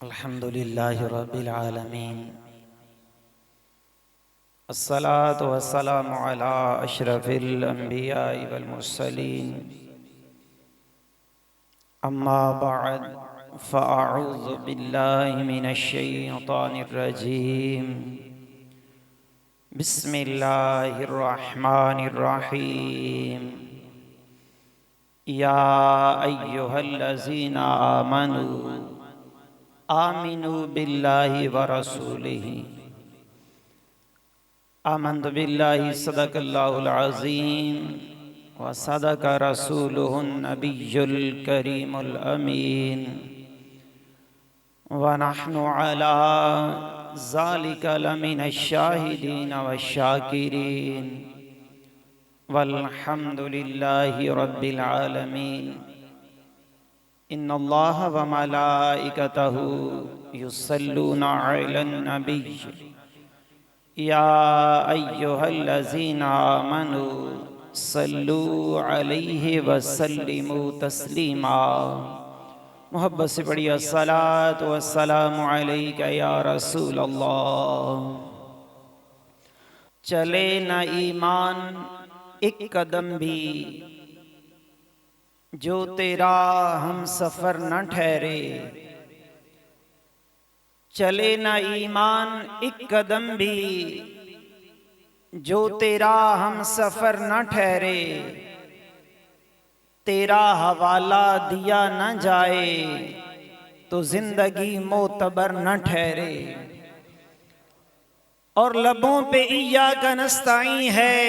अल्हम्दुलिल्लाहि रब्बिल आलमीन अस्सलातु वस्सलामु अला अशरफिल अंबियाइ वल मुरसलीन अम्मा बअद फ़अऊज़ु बिल्लाहि मिनश शैतानिर रजीम बिस्मिल्लाहिर रहमानिर रहीम या अय्युहल्लज़ीना आमनू आमिनू बिल्लाहि व रसूलिही आमन्तु बिल्लाहि सदक़ल्लाहुल अज़ीम व सदक़ रसूलुहुन नबियुल करीमुल अमीन व नहनु अला ज़ालिका लमिनश शाहिदीन व शाकिरीन वल्हम्दुलिल्लाहि रब्बिल आलमीन। इन्नल्लाह व मलाइकतहु युसल्लूना अलन नबिय्य या अय्युहल्लज़ीना आमनू सल्लू अलैहि व सल्लिमू तस्लीमा। मोहब्बत से पढ़िए अस्सलातु वस्सलामु अलैका या रसूल अल्लाह। चले न ईमान एक कदम भी जो तेरा हम सफर न ठहरे, चले न ईमान एक कदम भी जो तेरा हम सफर न ठहरे, तेरा हवाला दिया न जाए तो जिंदगी मोतबर न ठहरे। और लबों पे इय्याका नस्तईन है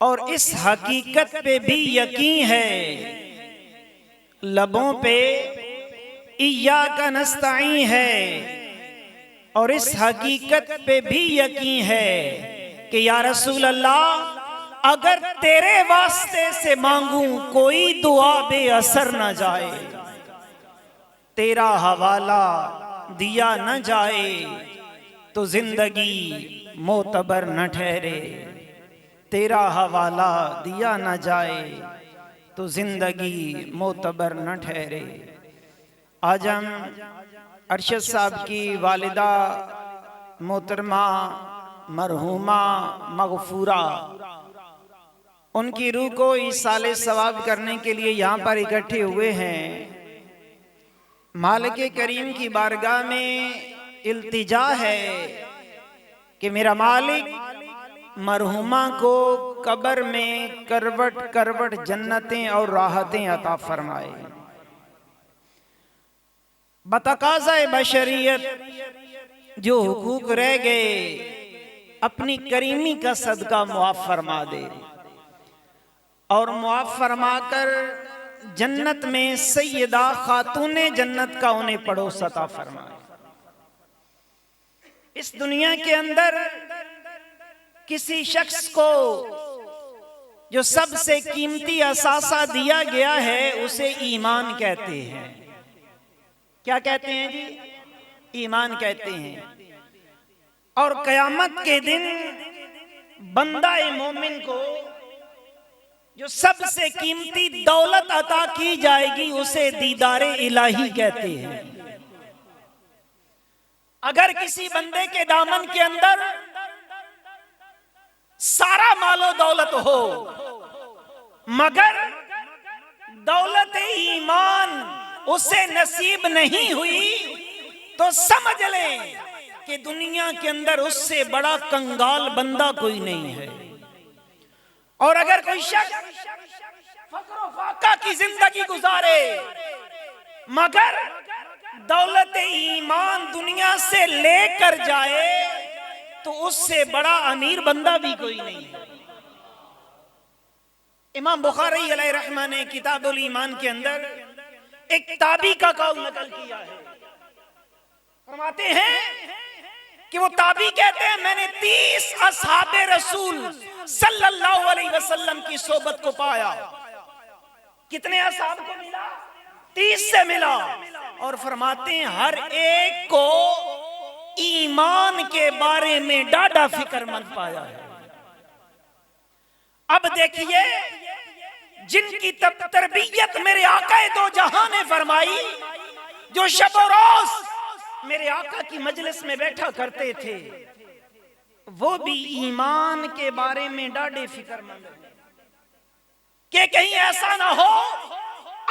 और इस हकीकत पे भी यकीन है, लबों पे इय्याका नस्तईन है और इस हकीकत पे भी यकीन है कि या रसूल अल्लाह अगर तेरे वास्ते से मांगूं कोई दुआ बेअसर न जाए, तेरा हवाला दिया न जाए तो जिंदगी मोतबर न ठहरे, तेरा हवाला दिया न जाए तो जिंदगी मोतबर न ठहरे। आज हम अरशद साहब की वालिदा मोहतरमा मरहूमा मगफूरा, उनकी रूह को इसाले सवाब करने के लिए यहाँ पर इकट्ठे हुए हैं। मालिक करीम की बारगाह में इल्तिजा है कि मेरा मालिक मरहुमा को कब्र में करवट करवट जन्नतें और राहतें अता फरमाए। बतकाज़ा बशरियत जो हुकूक रह गए अपनी करीमी का सदका मुआफ़ फरमा दे और मुआफ़ फरमाकर जन्नत में सैयदा खातूने जन्नत का उन्हें पड़ोस अता फरमाए। इस दुनिया के अंदर किसी शख्स को जो सबसे कीमती असासा दिया गया है उसे ईमान कहते हैं। क्या कहते हैं जी? ईमान कहते हैं। और कयामत के दिन बंदा मोमिन को जो सबसे कीमती दौलत अता की जाएगी उसे दीदारे इलाही कहते हैं। अगर किसी बंदे के दामन के अंदर सारा मालो दौलत हो मगर दौलत ईमान उसे नसीब नहीं हुई तो समझ लें कि दुनिया के अंदर उससे बड़ा कंगाल बंदा कोई नहीं है। और अगर कोई शख्स फक्र फाका की जिंदगी गुजारे मगर दौलत ईमान दुनिया से लेकर जाए तो उससे बड़ा अमीर बंदा भी कोई नहीं है। इमाम बुखारी अलैहि रहमा ने किताबुल ईमान के अंदर एक ताबी का कौल नकल किया है। फरमाते हैं कि वो ताबी कहते हैं मैंने 30 असहाबे रसूल सल्लल्लाहु अलैहि वसल्लम की सोबत को पाया। कितने असहाब को मिला? 30 से मिला। और फरमाते हैं हर एक को ईमान के बारे में डाढ़ा फिक्रमंद पाया है। अब देखिए जिनकी तरबियत मेरे आका दो जहां ने फरमाई जो शब और रोज मेरे आका की मजलिस में बैठा करते थे, वो भी ईमान के बारे में डाढ़े फिक्रमंद हैं कि कहीं ऐसा ना हो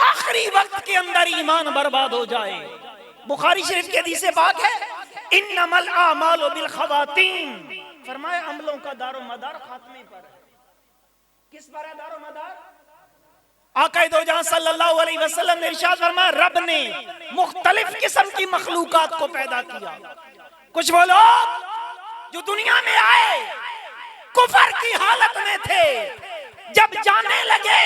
आखिरी वक्त के अंदर ईमान बर्बाद हो जाए। बुखारी शरीफ की हदीस पाक है, इन्नमल आमालु बिल खवातीम, फरमाया अमलों का दारो मदार खात्मे पर है। किस पर है दारो मदार? आका दो जहां सल्लल्लाहु अलैहि वसल्लम ने इरशाद फरमाया, रब ने मुख्तलिफ किस्म की मखलूकात को पैदा किया। कुछ वो लोग जो दुनिया में आए कुफर की हालत में थे, जब जाने लगे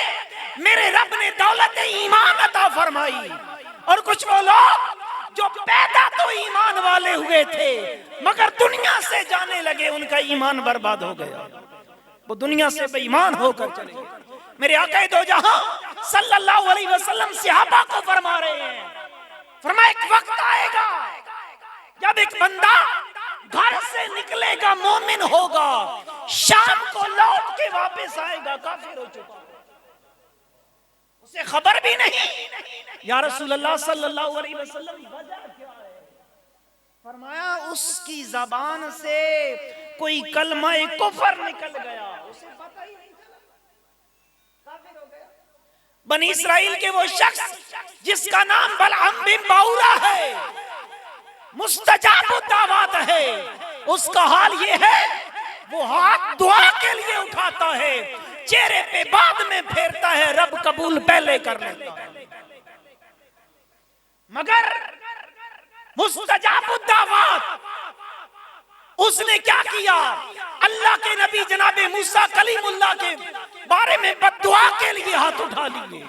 मेरे रब ने दौलत ईमान अता फरमाई। और कुछ वो लोग जो पैदा तो ईमान वाले हुए थे मगर दुनिया से जाने लगे, उनका ईमान बर्बाद हो गया, वो दुनिया से बेईमान होकर चले गए। मेरे आका दो जहां सल्लल्लाहु अलैहि वसल्लम सहाबा को फरमा रहे हैं, फरमाया एक वक्त आएगा जब एक बंदा घर से निकलेगा मोमिन होगा, शाम को लौट के वापस आएगा काफिर हो चुका, उसे खबर भी नहीं। या रसूल अल्लाह सल्लल्लाहु अलैहि वसल्लम वजह क्या है? फरमाया उसकी जबान से कोई कलमा कुफर निकल गया, उसे पता ही नहीं चला, काफिर हो गया। बनी इस्राइल के वो शख्स जिसका नाम बलअम बिन बाऊरा है, मुस्तजाब दावत है, उसका हाल ये है वो हाथ दुआ के लिए उठाता है, चेहरे पे बाद में फेरता है, रब कबूल पहले कर लेता है। मगर मुस्तजाब दावत उसने क्या किया? अल्लाह के नबी जनाबे मूसा कलीमुल्लाह के बारे में बद्दुआ के लिए हाथ उठा लिए।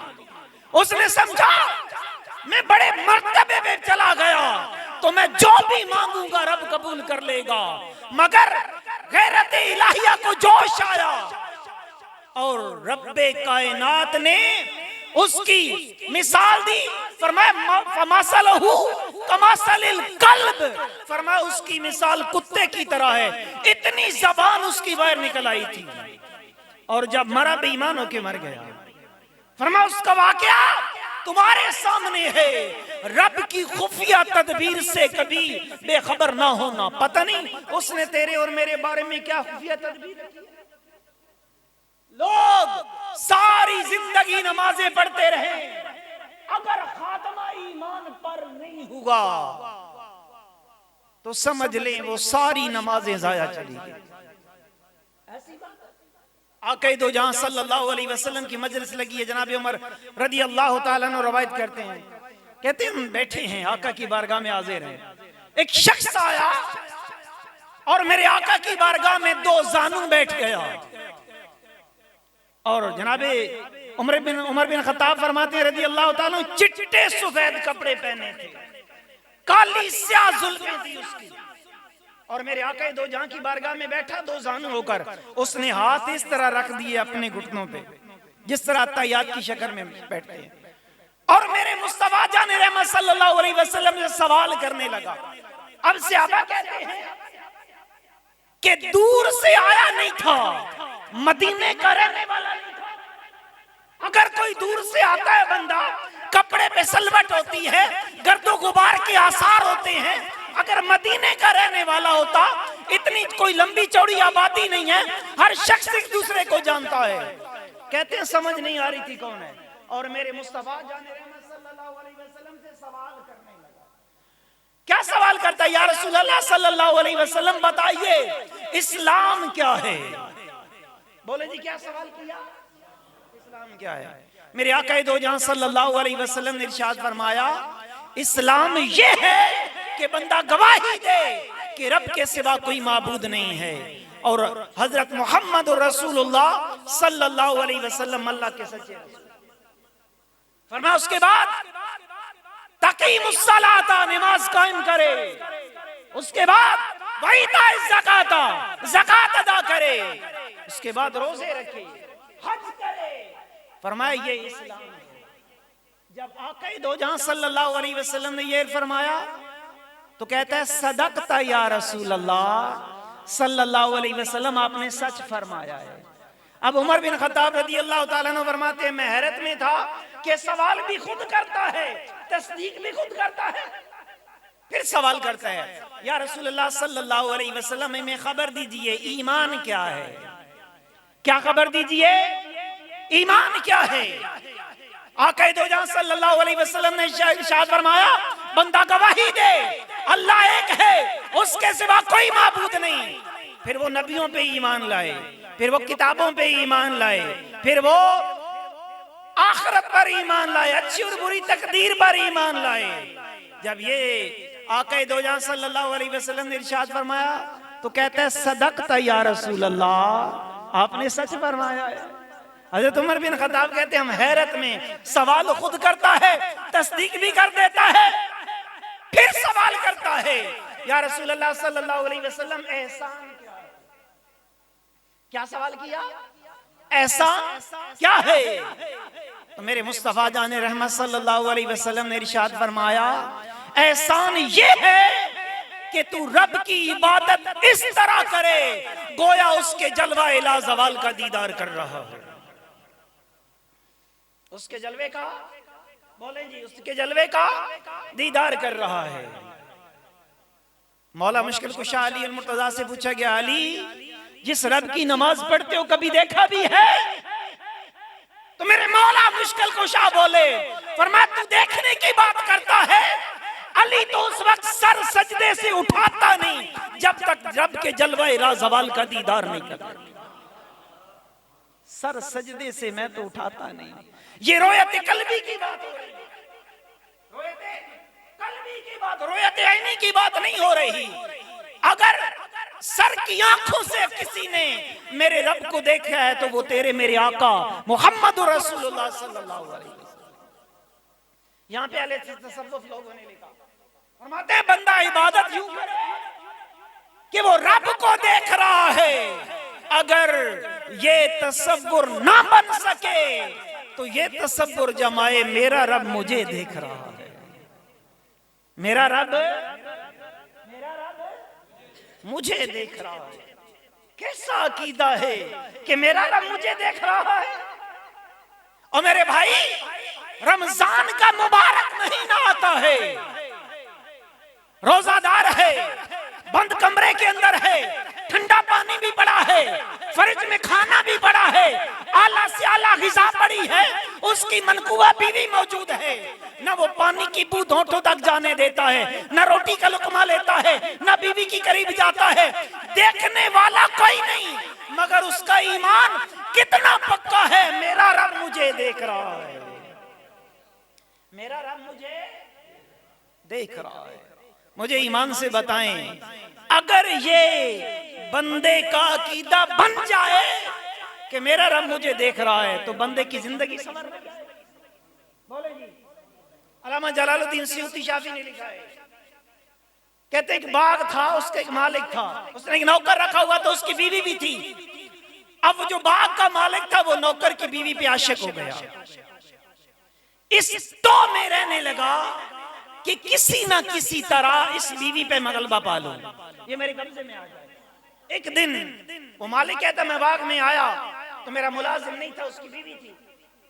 उसने समझा मैं बड़े मर्तबे में चला गया तो मैं जो भी मांगूंगा रब कबूल कर लेगा। मगर गैरत इलाहिया को जोश आया और रब्बे कायनात ने उसकी मिसाल दी, फरमाया फमासलहु कमासलिल कल्ब, फरमाया उसकी मिसाल कुत्ते की तरह है, इतनी जबान उसकी बाहर निकल आई थी। और जब मरा बेईमान होके मर गया। फरमाया उसका वाकया तुम्हारे सामने है, रब की खुफिया तदबीर से कभी बेखबर ना होना। पता नहीं उसने तेरे और मेरे बारे में क्या खुफिया तदबीर की। लोग सारी जिंदगी नमाजें पढ़ते रहे, अगर खात्मा ईमान पर नहीं हुआ तो समझ लें वो सारी नमाजें जाया चली गई। ऐसी बात आका दो जहां सल्लल्लाहु अलैहि वसल्लम की मजलिस लगी है, जनाब उमर रदी अल्लाह ताला अन्हु रवायत करते हैं, कहते हैं हम बैठे हैं आका की बारगाह में हाजिर हैं, एक शख्स आया और मेरे आका की बारगाह में दो जानू बैठ गया। और जनाबे उमर बिन खत्ताब फरमाते हैं रदी अल्लाह ताला, चिट्टे सफेद कपड़े पहने थे, काली स्याह जुल्फें थी उसकी, और मेरे आका दो जहां की बारगाह में बैठा दो जानू होकर, उसने हाथ इस तरह रख दिए अपने घुटनों पे जिस तरह तैयार की शक्ल में बैठते हैं, और मेरे मुस्तफा जान रहमत सल्लल्लाहु अलैहि वसल्लम से सवाल करने लगा। अब सहाबा कहते हैं कि दूर से आया नहीं था, मदीने का रहने वाला नहीं था। अगर कोई दूर से आता है बंदा, कपड़े पे सलवट होती है, गर्दो गुबार के आसार होते हैं, अगर मदीने का रहने वाला होता, इतनी कोई लंबी चौड़ी आबादी नहीं है, हर शख्स एक दूसरे को जानता है। कहते हैं समझ नहीं आ रही थी कौन है, और मेरे मुस्तफा जाने रहमत सल्लल्लाहु अलैहि वसल्लम से सवाल करने लगा। क्या सवाल करता है? या रसूल अल्लाह सल्लल्लाहु अलैहि वसल्लम बताइए इस्लाम क्या है? बोले जी क्या सवाल किया? इस्लाम क्या है? मेरे आका दो जहां सल्लल्लाहु अलैहि वसल्लम ने इरशाद फरमाया, इस्लाम ये है कि बंदा गवाही दे कि रब के सिवा कोई माबूद नहीं है और हजरत मोहम्मद रसूलुल्लाह सल्लल्लाहु अलैहि वसल्लम अल्लाह के सच्चे रसूल। फरमाया उसके बाद तकीमुस्सलाता, नमाज कायम करे, उसके बाद वईता ज़काता, ज़कात अदा करे, उसके बाद रोजे रखे, हज करे। फरमाया ये इस्लाम है। जब आका दो जहां सल्लल्लाहु अलैहि वसल्लम ने ये फरमाया तो कहता है सदकता या रसूल अल्लाह सल्लल्लाहु अलैहि वसल्लम, आपने सच फरमाया है। अब उमर बिन खत्ताब रदी अल्लाह ताला अन्हु फरमाते हैं मैं हैरत में था कि सवाल भी खुद करता है, तस्दीक भी खुद करता है फिर सवाल करता है, या रसूलुल्लाह सल्लल्लाहु अलैहि वसल्लम हमें खबर दीजिए ईमान क्या है, क्या खबर दीजिए, ईमान क्या है। आका दो जहां सल्लल्लाहु अलैहि वसल्लम ने इरशाद फरमाया, बंदा गवाही दे अल्लाह एक है, उसके सिवा कोई माबूद नहीं। फिर वो नबियों पे ईमान लाए, फिर वो किताबों पे ईमान लाए, फिर वो आखिरत पर ईमान लाए, अच्छी और बुरी तकदीर पर ईमान लाए। जब ये आका दो जहां सल्लल्लाहु अलैहि वसल्लम ने इरशाद फरमाया तो कहते हैं, सदक़ता या रसूल अल्लाह, आपने सच फरमाया है। हज़रत उमर बिन खत्ताब कहते हैं, हम हैरत में, सवाल खुद करता है, तस्दीक भी कर देता है, फिर सवाल करता है, या रसूल अल्लाह सल्लल्लाहु अलैहि वसल्लम एहसान क्या है। क्या सवाल किया, एहसान क्या है। तो मेरे मुस्तफा जाने रहमत सल्लल्लाहु अलैहि वसल्लम ने इरशाद फरमाया, एहसान ये है कि तू रब की इबादत इस तरह करे गोया उसके जलवा ला जवाल का दीदार कर रहा है। उसके जलवे का, बोले जी, उसके जलवे का दीदार कर रहा है। मौला मुश्किल कुशा अली अल मुर्तजा से पूछा गया, अली जिस रब की नमाज पढ़ते हो कभी देखा भी है। तो मेरे मौला मुश्किल कुशा बोले, फरमाया तू देखने की बात करता है, अली तो उस वक्त सर सजदे से उठाता नहीं जब तक रब के जलवे ला जवाल का दीदार नहीं करता। सर सजदे से मैं तो उठाता नहीं। ये रोयत कल्बी की बात हो रही है, रोयत कल्बी की बात, रोयत ऐनी की बात नहीं हो रही। अगर सर की आंखों से किसी ने मेरे रब को देखा है तो वो तेरे मेरे आका मोहम्मद रसूलुल्लाह सल्लल्लाहु अलैहि वसल्लम। यहाँ पे अहले तसव्वुफ लोगों ने लिखा, फरमाते हैं बंदा इबादत यूं करे कि वो रब को देख रहा है। अगर ये तसव्वुर ना बन सके तो ये तसव्वुर जमाए, मेरा रब मुझे देख रहा है, मेरा रब मुझे देख रहा है। कैसा अकीदा है कि मेरा रब मुझे देख रहा है। और मेरे भाई, रमजान का मुबारक महीना आता है, रोजादार है, बंद कमरे के अंदर है, ठंडा पानी भी पड़ा है, फ्रिज में खाना भी पड़ा है, आला से आला ग़िज़ा पड़ी है, उसकी मनकुआ बीवी मौजूद है। न वो पानी की बूंद होठों तक जाने देता है, न रोटी का लुकमा लेता है, न बीवी की करीब जाता है। देखने वाला कोई नहीं, मगर उसका ईमान कितना पक्का है, मेरा रब मुझे देख रहा है, मेरा रब मुझे देख रहा है। मुझे ईमान से बताएं, अगर ये बंदे का अकीदा बन जाए कि मेरा रब मुझे देख रहा है तो बंदे की जिंदगी संवर जाए। बोले जी, अल्लामा जलालुद्दीन सयूती शाफी ने लिखा है, कहते एक बाग था, उसका एक मालिक था, उसने एक नौकर रखा हुआ तो उसकी बीवी भी थी। अब जो बाग का मालिक था वो नौकर की बीवी पे आशिक हो गया। इस तो में रहने लगा कि किसी ना किसी तरह इस बीवी पे मगलबा पालूं, ये मेरे कब्जे में आ जाए। एक दिन वो मालिक कहता, मैं बाग में आया तो मेरा मुलाजिम नहीं था, उसकी बीवी थी।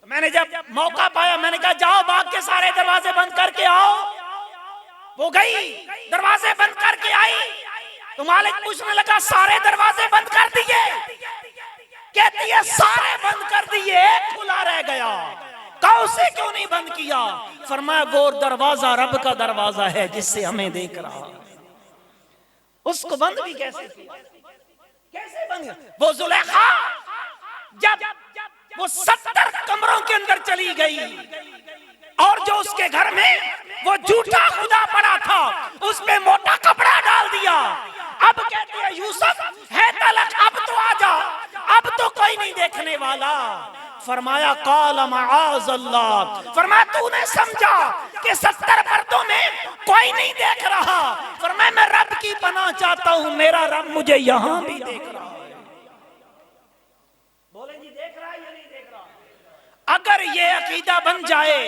तो मैंने जब मौका पाया मैंने कहा जाओ बाग के सारे दरवाजे बंद करके आओ। वो गई, दरवाजे बंद करके आई तो मालिक पूछने लगा सारे दरवाजे बंद कर दिए? कहती है सारे बंद कर दिए, एक खुला रह गया। कहा उसे क्यों नहीं बंद किया? फरमाया वो दरवाजा रब का दरवाजा है जिससे हमें देख रहा है, उसको बंद भी कैसे किया? कैसे बंद? वो जुलेखा जब वो 70 कमरों के अंदर चली गई और जो उसके घर में वो झूठा खुदा पड़ा था उस पे मोटा कपड़ा डाल दिया। अब कहती है यूसुफ है तलक, अब तो आजा, अब तो कोई नहीं देखने वाला। फरमाया काल माअज़ल्लाह, फरमाया तूने समझा कि 70 पर्दों में कोई नहीं देख रहा। फरमाया मैं रब की पनाह चाहता हूं, मेरा रब मुझे यहां भी देख रहा है। बोले जी देख रहा है या नहीं देख रहा? अगर ये अकीदा बन जाए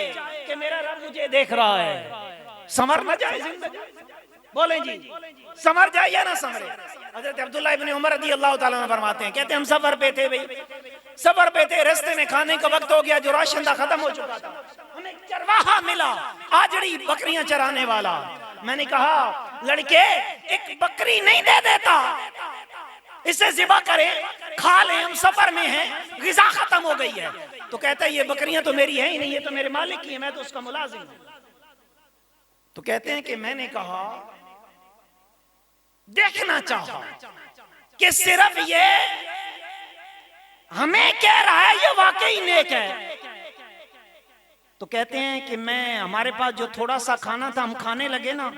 कि मेरा रब मुझे देख रहा है, संवर न जाए जिंदगी? बोले जी संवर जाए या ना संवरे? हजरत अब्दुल्लाह इब्न उमर रज़ी अल्लाह ताला अन्हु फरमाते हैं, कहते हम सफर पे थे भाई, सफर पे थे, रास्ते में खाने का वक्त हो गया, जो राशन था खत्म हो चुका था। हमें चरवाहा मिला, आजड़ी बकरियां चराने वाला। मैंने कहा लड़के एक बकरी नहीं दे देता, इसे ज़िबा करें, खा लें, हम सफर में हैं, ग़िज़ा खत्म हो गई है। तो कहता है ये बकरियां तो मेरी हैं ही नहीं, ये तो मेरे मालिक की है, मैं तो उसका मुलाजिम हूं। तो कहते हैं कि मैंने कहा देखना चाहा कि सिर्फ ये हमें कह रहा है ये वाकई नेक है। तो कहते हैं कि हमारे पास जो थोड़ा सा खाना था हम खाने लगे ना,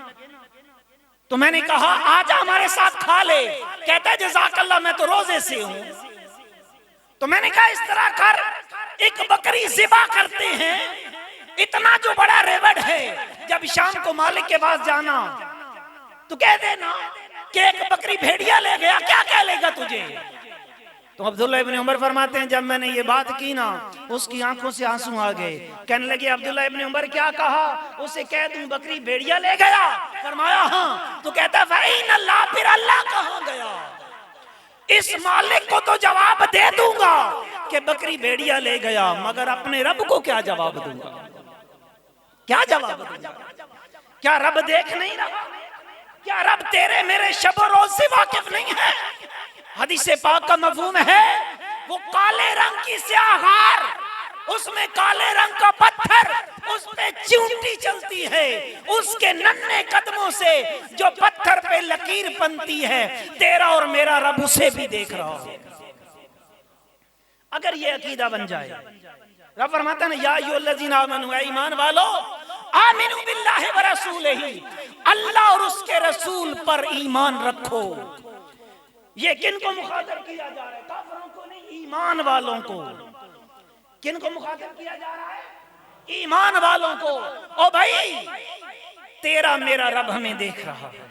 तो मैंने कहा आजा हमारे साथ खा ले। कहता है जज़ाकल्लाह मैं तो रोजे से हूं। तो मैंने कहा इस तरह कर, एक बकरी ज़िबा करते हैं, इतना जो बड़ा रिवॉर्ड है, जब शाम को मालिक के पास जाना तो कह देना कि एक बकरी भेड़िया ले गया, क्या कह लेगा तुझे। तो अब्दुल्ला इब्न उमर फरमाते हैं जब मैंने ये बात की ना, उसकी आंखों से आंसू आ गए। कहने लगे अब्दुल्ला इब्न उमर क्या कहा, उसे कह दूं बकरी भेड़िया ले गया। फरमाया हाँ। तो कहता फ़ईन अल्लाह, फिर अल्लाह कहां गया। इस मालिक को तो जवाब दे दूंगा कि बकरी भेड़िया ले गया, मगर अपने रब को क्या जवाब दूंगा, क्या जवाब दूंगा। क्या रब देख नहीं रहा, क्या रब तेरे मेरे शब रोज से वाकिफ नहीं है। हदीस पाक का मफहूम है वो काले रंग की स्याहार, उसमें काले रंग का पत्थर, उस पे चींटी चलती है, उसके नन्हे कदमों से जो पत्थर पे लकीर बनती है, तेरा और मेरा रब उसे भी देख रहा है। अगर ये अकीदा बन जाए, रब फरमाता है या अय्युहल्लज़ीना आमनू, ईमान वालो, आमिनू बिल्लाहि व रसूलिही, अल्लाह और उसके रसूल पर ईमान रखो। ये किनको मुखातिब किया जा रहा है, काफिरों को नहीं, ईमान वालों को। किनको मुखातिब किया जा रहा है, ईमान वालों को। ओ भाई तेरा मेरा रब हमें देख रहा है,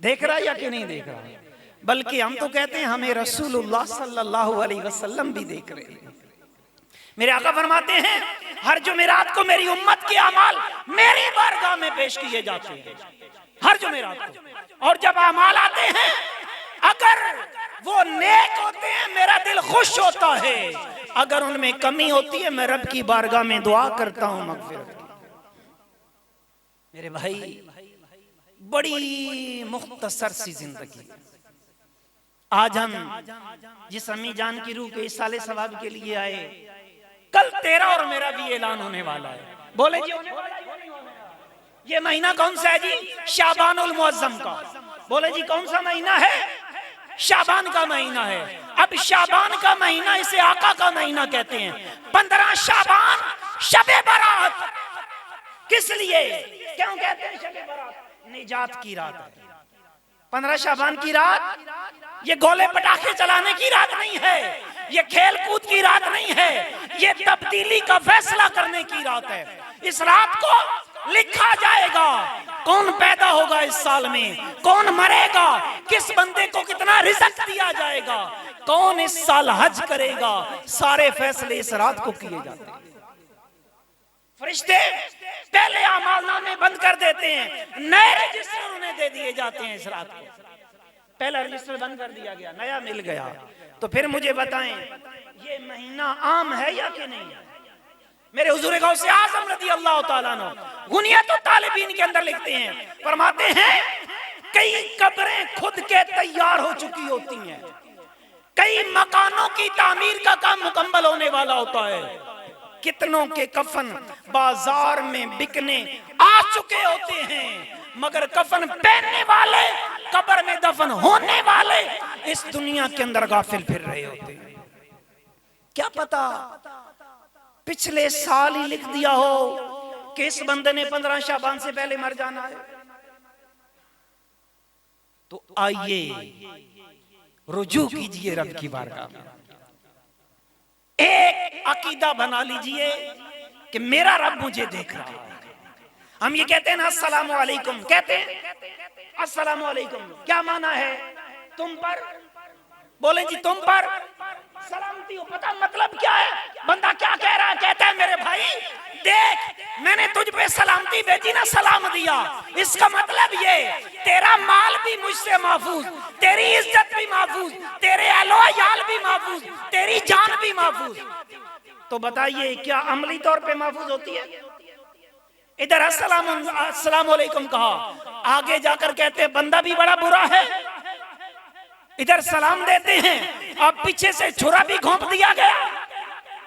देख रहा है या कि नहीं देख रहा है। बल्कि हम तो कहते हैं हमें रसूलुल्लाह सल्लल्लाहु अलैहि वसल्लम भी देख रहे हैं। मेरे आका फरमाते हैं हर जुमेरात को मेरी उम्मत के अमाल मेरी बारगाह में पेश किए जाते हैं, हर जुमेरात को। और जब अमाल आते हैं अगर वो नेक होते हैं मेरा दिल खुश होता है, अगर उनमें कमी होती है मैं रब की बारगाह में दुआ करता हूं मगफिरत की। मेरे भाई बड़ी मुख्तसर सी जिंदगी। आज हम जिस अम्मी जान की रूह के इस साले सवाब के लिए आए, कल तेरा और मेरा भी ऐलान होने वाला है। बोले जी होने वाला है। ये महीना कौन सा है जी, शाबानुल मुअज्जम का। बोले जी कौन सा महीना है, शाबान का महीना है। अब शाबान का महीना इसे आका का महीना कहते हैं। 15 शाबान शबे बारात, किस लिए क्यों कहते हैं शबे बारात, निजात की रात है। 15 शाबान की रात ये गोले पटाखे चलाने की रात नहीं है, ये खेल कूद की रात नहीं है, ये तब्दीली का फैसला करने की रात है। इस रात को लिखा जाएगा कौन पैदा होगा इस साल में, कौन मरेगा, किस बंदे को कितना रिज़्क दिया जाएगा, कौन इस साल हज करेगा। सारे फैसले इस रात को किए जाते हैं। फरिश्ते पहले अमालनामे बंद कर देते हैं, नए रजिस्टर उन्हें दे दिए जाते हैं। इस रात को पहला रजिस्टर बंद कर दिया गया, नया मिल गया। तो फिर मुझे बताएं ये महीना आम है या कि नहीं है। मेरे हुजूर गौसे आज़म रज़ी अल्लाह तआला अन्हु गुनियत तालिबीन के अंदर लिखते हैं, फरमाते हैं कई कब्रें खुद के तैयार हो चुकी होती हैं, कई मकानों की तामीर का काम मुकम्मल होने वाला होता है, कितनों के कफन बाजार में बिकने आ चुके होते हैं, मगर कफन पहनने वाले, कब्र में दफन होने वाले इस दुनिया के अंदर गाफिल फिर रहे होते हैं। क्या पता पिछले साल ही लिख दिया हो कि इस बंदे ने 15 शाबान से पहले मर जाना है। तो आइए रुजू कीजिए रब की बारगाह में, एक अकीदा बना लीजिए कि मेरा रब मुझे देख रहा है। हम ये कहते हैं ना अस्सलामु अलैकुम, कहते हैं अस्सलामु अलैकुम, क्या माना है तुम पर। बोले जी तुम पर सलामती हो, पता मतलब क्या है। बंदा क्या कह रहा है, कहता है मेरे भाई देख मैंने तुझ पे सलामती भेजी ना, सलाम दिया, इसका मतलब ये तेरा माल भी मुझसे महफूज, तेरी इज्जत भी महफूज, तेरे अहलो याल भी महफूज, तेरी जान भी महफूज। तो बताइए क्या अमली तौर पे महफूज होती है। इधर अस्सलाम वालेकुम कहा, आगे जाकर कहते हैं बंदा भी बड़ा बुरा है। इधर सलाम देते हैं, अब पीछे से छुरा भी घोंप दिया गया।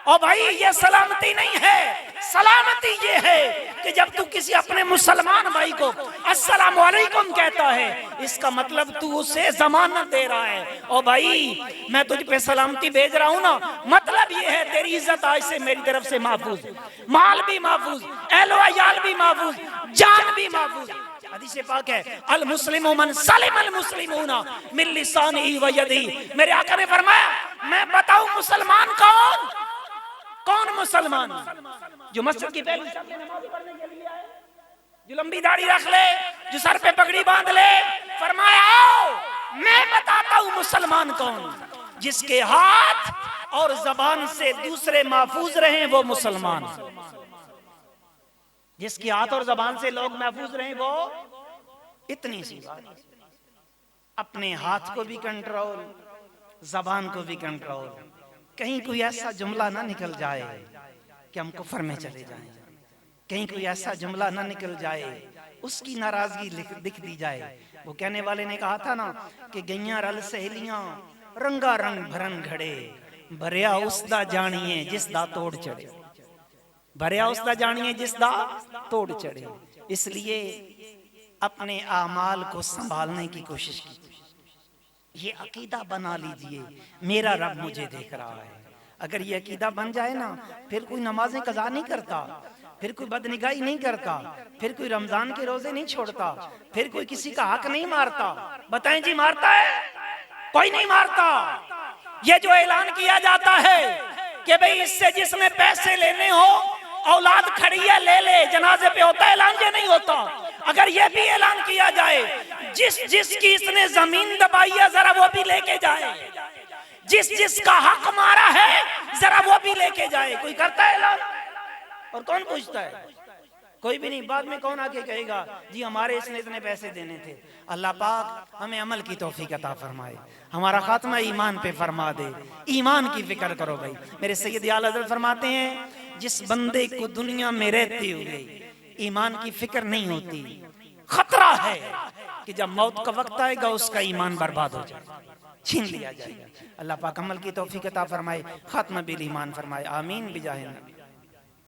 और भाई ये सलामती नहीं है, सलामती ये है कि जब तू किसी अपने मुसलमान भाई को अस्सलाम वालेकुम कहता है, इसका मतलब तू उसे जमानत दे रहा है, और भाई मैं तुझ पे सलामती भेज रहा हूं ना, मतलब ये है तेरी इज्जत आज से मेरी तरफ से महफूज, माल भी महफूज, एहलो अयाल भी महफूज, जान भी महफूज। हदीस पाक है, अल मुस्लिमु मन सलिम अल मुस्लिमूना मिन लिसानिही व यदिही। मेरे आका ने फरमाया, मैं बताऊं मुसलमान कौन? कौन मुसलमान? जो मस्जिद की पहली सामने नमाज पढ़ने के लिए आए, जो लंबी दाढ़ी रख ले, जो सर पे पगड़ी बांध ले। फरमाया आओ मैं बताता हूं मुसलमान कौन। जिसके हाथ और जबान से दूसरे महफूज रहे वो मुसलमान। जिसके हाथ और जबान से लोग महफूज रहे वो, इतनी सी बात। अपने हाथ को भी कंट्रोल, जबान को भी कंट्रोल। कहीं कोई ऐसा जुमला ना निकल जाए कि हम कुफर में चले जाएं, कहीं कोई ऐसा जुमला ना निकल जाए उसकी नाराजगी दिख दी जाए। वो कहने वाले ने कहा था ना कि गैया रल सहेलियां रंगा रंग भरन घड़े, भरिया उसदा जानिए जिस दा तोड़ चढ़े, भरिया उसदा जानिए जिस दा तोड़ चढ़े। इसलिए अपने आमाल को संभालने की कोशिश की, ये अकीदा बना लीजिए, मेरा रब मुझे देख रहा है। अगर ये अकीदा बन जाए ना, फिर कोई नमाजें कज़ा नहीं करता, फिर कोई बदनिगाही नहीं करता, फिर कोई रमजान के रोजे नहीं छोड़ता, फिर कोई किसी का हक नहीं मारता। बताएं जी, मारता है? कोई नहीं मारता। ये जो ऐलान किया जाता है कि भाई इससे जिसने पैसे लेने हो, औलाद खड़ी है ले ले, जनाजे पे होता है ऐलान, ये नहीं होता। अगर ये भी ऐलान किया जाए, जिसकी इसने जमीन दबाई है जरा वो भी लेके जाए, जिसका हक मारा है जरा वो भी लेके जाए। कोई करता है ऐलान? और कौन पूछता है? कोई भी नहीं। बाद में कौन आके कहेगा जी हमारे इसने इतने पैसे देने थे। अल्लाह पाक हमें अमल की तौफीक अता फरमाए, हमारा खात्मा ईमान पे फरमा दे। ईमान की फिक्र करो भाई। मेरे सैयद आला हज़रत फरमाते हैं, जिस बंदे को दुनिया में रहते हुए ईमान की फिक्र नहीं होती, खतरा है कि जब मौत का वक्त आएगा उसका ईमान बर्बाद हो जाएगा, छीन लिया जाएगा। अल्लाह पाक अमल की तौफीक अता फरमाए, खात्मा बिल ईमान फरमाए। आमीन बिजाहिन।